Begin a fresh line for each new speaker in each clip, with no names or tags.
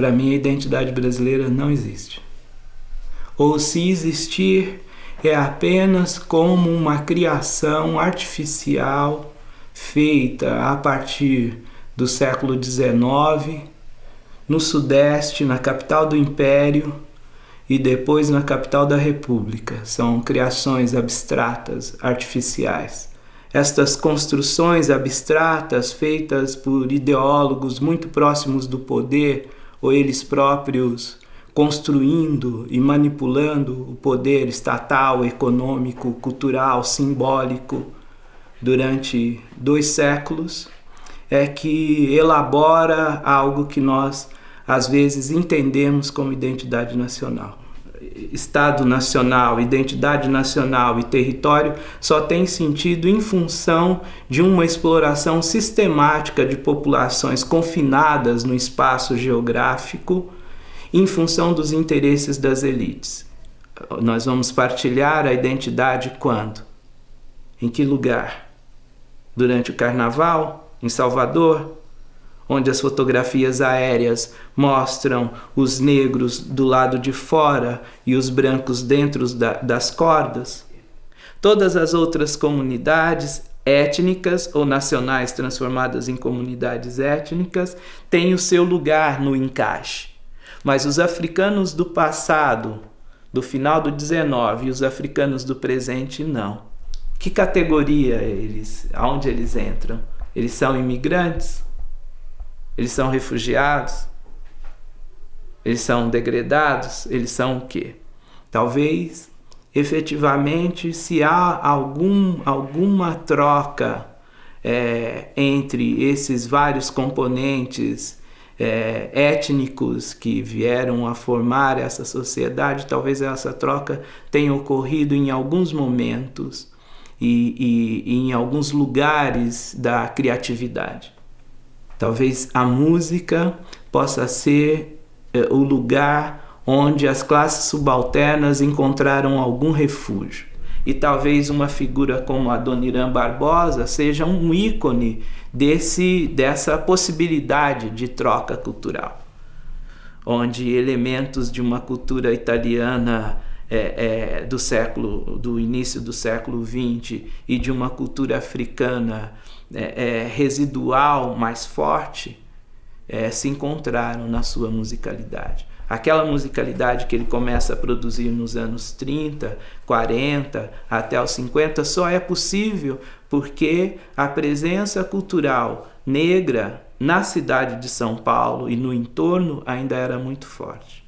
Para mim, a identidade brasileira não existe. Ou, se existir, é apenas como uma criação artificial feita a partir do século XIX, no Sudeste, na capital do Império e depois na capital da República. São criações abstratas, artificiais. Estas construções abstratas feitas por ideólogos muito próximos do poder, ou eles próprios construindo e manipulando o poder estatal, econômico, cultural, simbólico durante 2 séculos, é que elabora algo que nós às vezes entendemos como identidade nacional. Estado nacional, identidade nacional e território só tem sentido em função de uma exploração sistemática de populações confinadas no espaço geográfico em função dos interesses das elites. Nós vamos partilhar a identidade quando? Em que lugar? Durante o Carnaval? Em Salvador? Onde as fotografias aéreas mostram os negros do lado de fora e os brancos dentro das cordas. Todas as outras comunidades étnicas ou nacionais transformadas em comunidades étnicas têm o seu lugar no encaixe. Mas os africanos do passado, do final do 19, e os africanos do presente, não. Que categoria eles? Aonde eles entram? Eles são imigrantes? Eles são refugiados? Eles são degredados? Eles são o quê? Talvez, efetivamente, se há alguma troca entre esses vários componentes étnicos que vieram a formar essa sociedade, talvez essa troca tenha ocorrido em alguns momentos e em alguns lugares da criatividade. Talvez a música possa ser o lugar onde as classes subalternas encontraram algum refúgio. E talvez uma figura como a Adoniran Barbosa seja um ícone dessa possibilidade de troca cultural, onde elementos de uma cultura italiana do início do século XX e de uma cultura africana residual mais forte se encontraram na sua musicalidade. Aquela musicalidade que ele começa a produzir nos anos 30, 40, até os 50, só é possível porque a presença cultural negra na cidade de São Paulo e no entorno ainda era muito forte.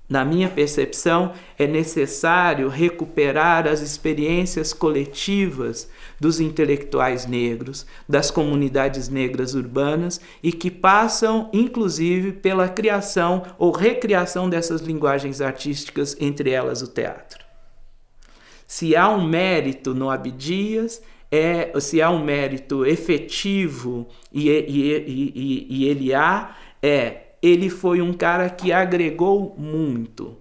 Na minha percepção, é necessário recuperar as experiências coletivas dos intelectuais negros, das comunidades negras urbanas e que passam, inclusive, pela criação ou recriação dessas linguagens artísticas, entre elas o teatro. Se há um mérito no Abdias, se há um mérito efetivo e ele ele foi um cara que agregou muito,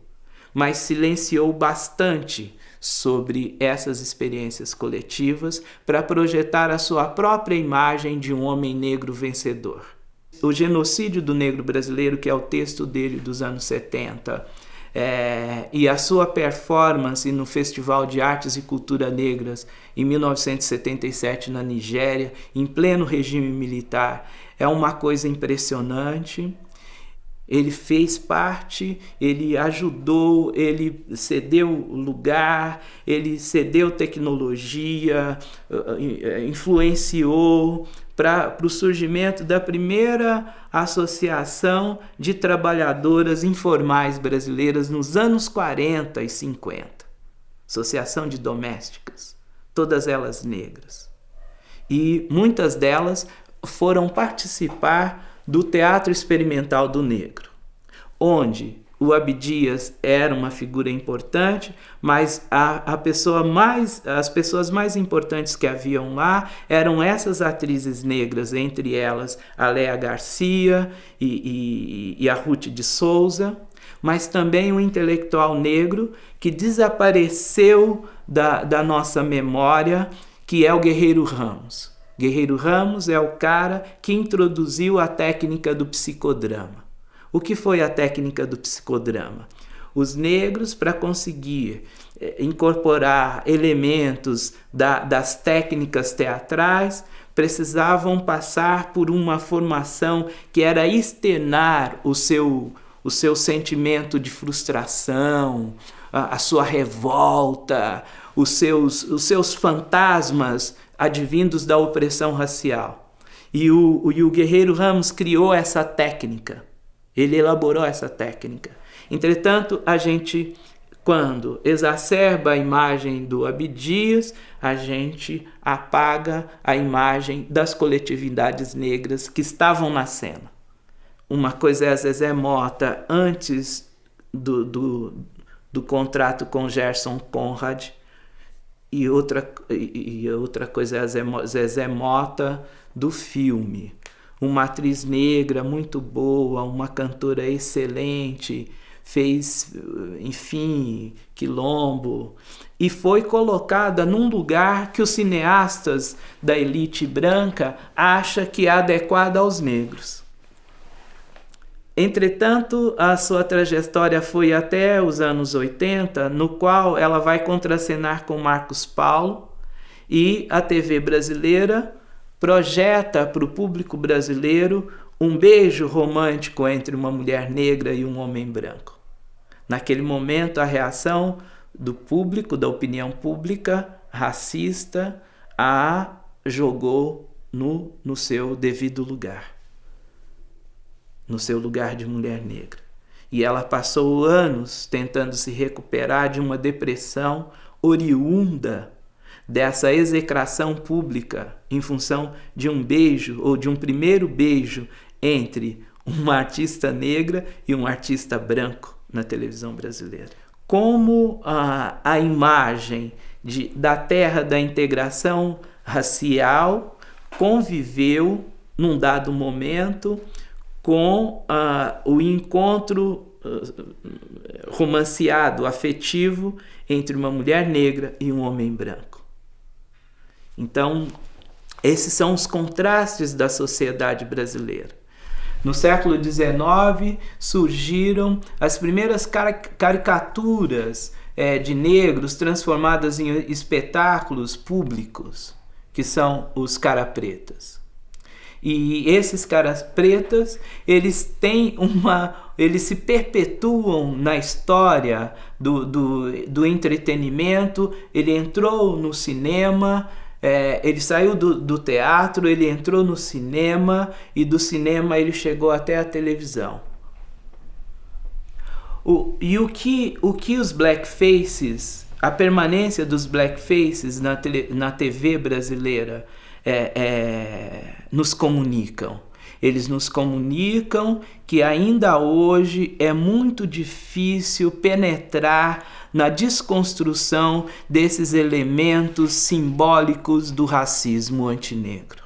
mas silenciou bastante sobre essas experiências coletivas para projetar a sua própria imagem de um homem negro vencedor. O Genocídio do Negro Brasileiro, que é o texto dele dos anos 70, e a sua performance no Festival de Artes e Cultura Negras em 1977 na Nigéria, em pleno regime militar, é uma coisa impressionante. Ele fez parte, ele ajudou, ele cedeu lugar, ele cedeu tecnologia, influenciou para o surgimento da primeira associação de trabalhadoras informais brasileiras nos anos 40 e 50. Associação de domésticas, todas elas negras. E muitas delas foram participar do Teatro Experimental do Negro, onde o Abdias era uma figura importante, mas as pessoas mais importantes que haviam lá eram essas atrizes negras, entre elas a Léa Garcia e a Ruth de Souza, mas também um intelectual negro que desapareceu da nossa memória, que é o Guerreiro Ramos. Guerreiro Ramos é o cara que introduziu a técnica do psicodrama. O que foi a técnica do psicodrama? Os negros, para conseguir incorporar elementos das técnicas teatrais, precisavam passar por uma formação que era externar o seu sentimento de frustração, a sua revolta, os seus fantasmas advindos da opressão racial. E o Guerreiro Ramos criou essa técnica, ele elaborou essa técnica. Entretanto, a gente, quando exacerba a imagem do Abdias, a gente apaga a imagem das coletividades negras que estavam na cena. Uma coisa é a Zezé Mota antes do contrato com Gerson Conrad, e outra coisa é a Zezé Mota do filme. Uma atriz negra muito boa, uma cantora excelente, fez, enfim, Quilombo, e foi colocada num lugar que os cineastas da elite branca acham que é adequado aos negros. Entretanto, a sua trajetória foi até os anos 80, no qual ela vai contracenar com Marcos Paulo, e a TV brasileira projeta para o público brasileiro um beijo romântico entre uma mulher negra e um homem branco. Naquele momento, a reação do público, da opinião pública racista, a jogou no seu devido lugar, no seu lugar de mulher negra. E ela passou anos tentando se recuperar de uma depressão oriunda dessa execração pública em função de um beijo, ou de um primeiro beijo, entre uma artista negra e um artista branco na televisão brasileira. Como a imagem da terra da integração racial conviveu, num dado momento, com o encontro romanceado, afetivo, entre uma mulher negra e um homem branco. Então, esses são os contrastes da sociedade brasileira. No século XIX, surgiram as primeiras caricaturas de negros transformadas em espetáculos públicos, que são os cara-pretas. E esses caras pretas, eles se perpetuam na história do entretenimento. Ele entrou no cinema, ele saiu do teatro, ele entrou no cinema, e do cinema ele chegou até a televisão. O que os blackfaces, a permanência dos blackfaces na TV brasileira nos comunicam? Eles nos comunicam que ainda hoje é muito difícil penetrar na desconstrução desses elementos simbólicos do racismo antinegro.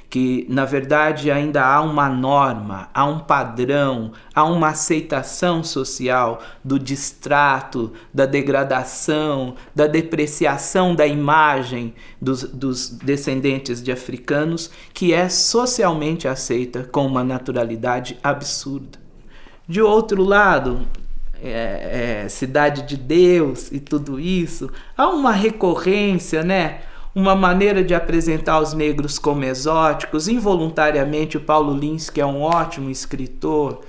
Que, na verdade, ainda há uma norma, há um padrão, há uma aceitação social do distrato, da degradação, da depreciação da imagem dos descendentes de africanos, que é socialmente aceita com uma naturalidade absurda. De outro lado, Cidade de Deus e tudo isso, há uma recorrência, né? Uma maneira de apresentar os negros como exóticos. Involuntariamente, o Paulo Lins, que é um ótimo escritor,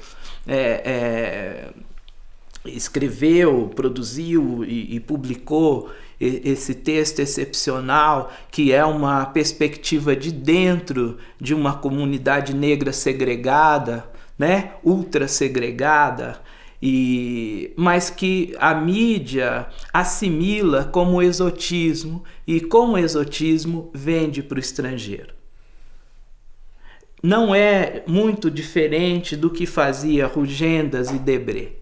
escreveu, produziu e publicou esse texto excepcional, que é uma perspectiva de dentro de uma comunidade negra segregada, né? Ultra segregada, mas que a mídia assimila como exotismo, e como exotismo vende para o estrangeiro. Não é muito diferente do que fazia Rugendas e Debré.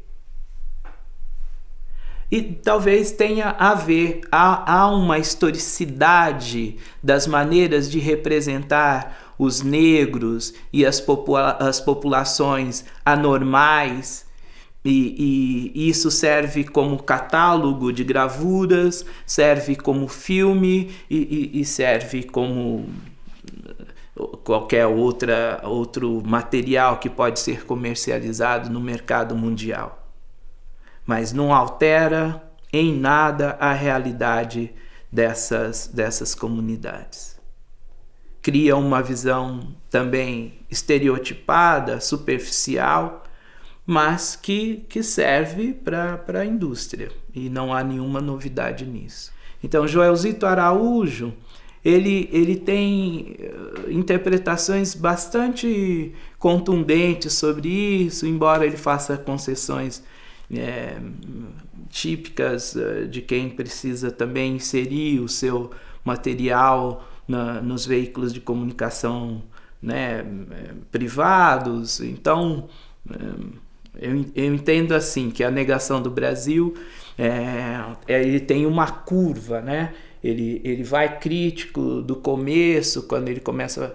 E talvez tenha a ver, há uma historicidade das maneiras de representar os negros e as populações anormais. E isso serve como catálogo de gravuras, serve como filme e serve como qualquer outro material que pode ser comercializado no mercado mundial. Mas não altera em nada a realidade dessas comunidades. Cria uma visão também estereotipada, superficial, mas que serve para a indústria, e não há nenhuma novidade nisso. Então, Joelzito Araújo, ele tem interpretações bastante contundentes sobre isso, embora ele faça concessões típicas de quem precisa também inserir o seu material nos veículos de comunicação, né, privados. Então, eu entendo assim que a negação do Brasil ele tem uma curva, né? Ele vai crítico do começo, quando ele começa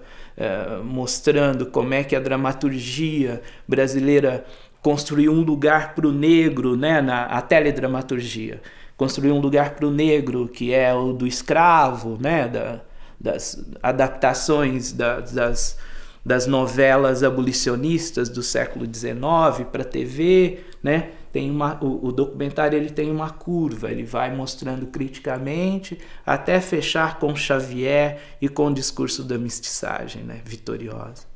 mostrando como é que a dramaturgia brasileira construiu um lugar para o negro, né? A teledramaturgia construiu um lugar para o negro, que é o do escravo, né? Das adaptações das novelas abolicionistas do século XIX para a TV, né? O documentário ele tem uma curva, ele vai mostrando criticamente até fechar com Xavier e com o discurso da mestiçagem, né? Vitoriosa.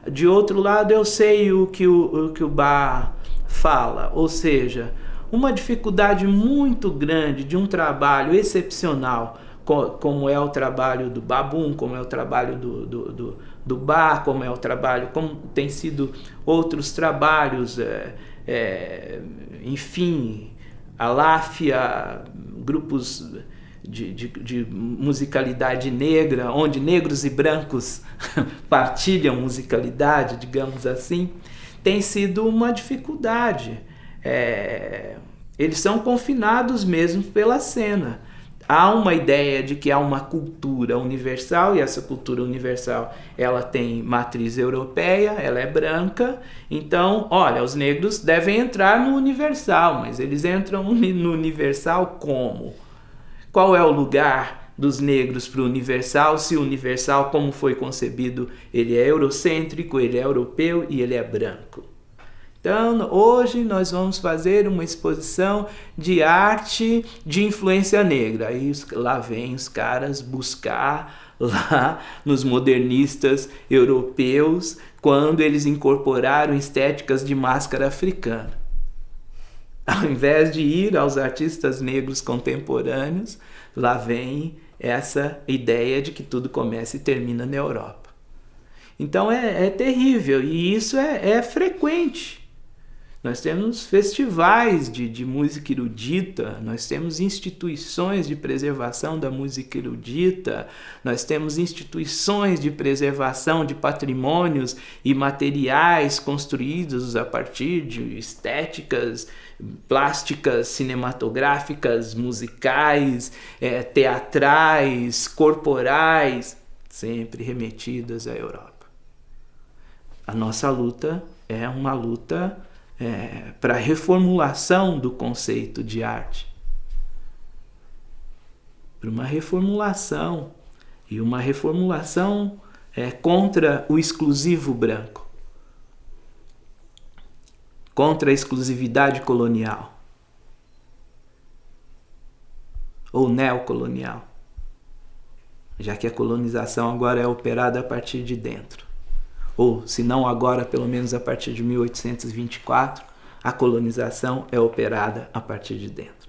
De outro lado, eu sei o que o Bach fala, ou seja, uma dificuldade muito grande de um trabalho excepcional, como é o trabalho do Babun, como é o trabalho do Bach, como é o trabalho, como tem sido outros trabalhos, enfim, a Láfia, grupos de musicalidade negra, onde negros e brancos partilham musicalidade, digamos assim, tem sido uma dificuldade. Eles são confinados mesmo pela cena. Há uma ideia de que há uma cultura universal, e essa cultura universal ela tem matriz europeia, ela é branca, então, olha, os negros devem entrar no universal, mas eles entram no universal como? Qual é o lugar dos negros para o universal, se o universal, como foi concebido, ele é eurocêntrico, ele é europeu e ele é branco? Então, hoje nós vamos fazer uma exposição de arte de influência negra. Aí lá vem os caras buscar lá nos modernistas europeus, quando eles incorporaram estéticas de máscara africana. Ao invés de ir aos artistas negros contemporâneos, lá vem essa ideia de que tudo começa e termina na Europa. Então é terrível, e isso é frequente. Nós temos festivais de música erudita, nós temos instituições de preservação da música erudita, nós temos instituições de preservação de patrimônios e materiais construídos a partir de estéticas plásticas, cinematográficas, musicais, teatrais, corporais, sempre remetidas à Europa. A nossa luta é uma luta para a reformulação do conceito de arte, para uma reformulação, e uma reformulação contra o exclusivo branco, contra a exclusividade colonial ou neocolonial, já que a colonização agora é operada a partir de dentro. Ou, se não agora, pelo menos a partir de 1824, a colonização é operada a partir de dentro.